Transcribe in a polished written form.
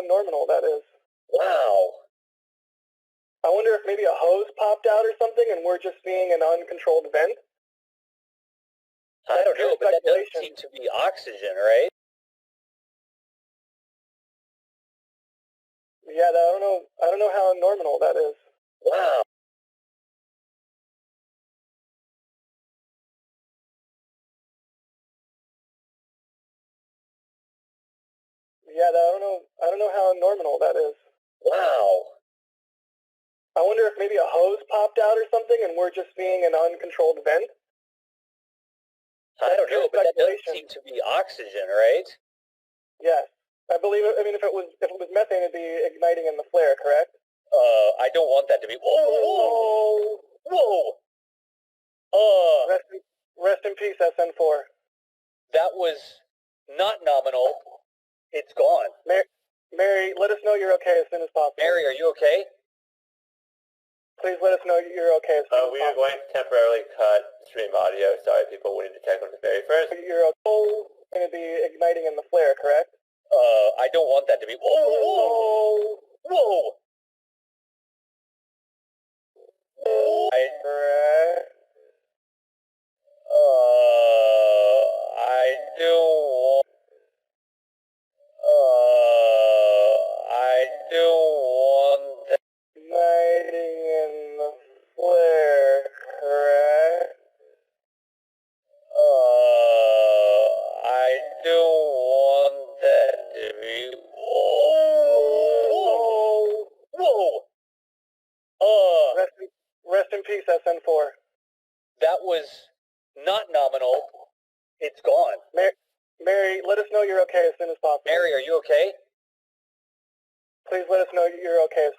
nominal that is. Wow. I wonder if maybe a hose popped out or something and we're just seeing an uncontrolled vent? I don't know, but that doesn't speculation. seem to be oxygen, right? Yeah, I don't know how nominal that is. Wow. Yeah, I don't know how nominal that is. Wow. I wonder if maybe a hose popped out or something and we're just seeing an uncontrolled vent? I don't know, but that doesn't speculation. seem to be oxygen, right? Yes. I believe it. I mean, if it was methane, it'd be igniting in the flare, correct? I don't want that to be. Whoa! Whoa! Whoa! Rest in peace, SN4. That was not nominal. It's gone. Mary, let us know you're okay as soon as possible. Mary, are you okay? Please let us know you're okay as soon as possible. We are going to temporarily cut stream audio. Sorry, people, we need to check on the very first. You're going to be igniting in the flare, correct? I don't want that to be. Whoa! Whoa! Correct. I don't. I don't want that. Igniting in the flare, correct? I don't want that to be. Whoa! Whoa! Rest in peace, SN4. That was not nominal. It's gone. Mary, let us know you're okay as soon as possible. Mary, are you okay? Please let us know you're okay as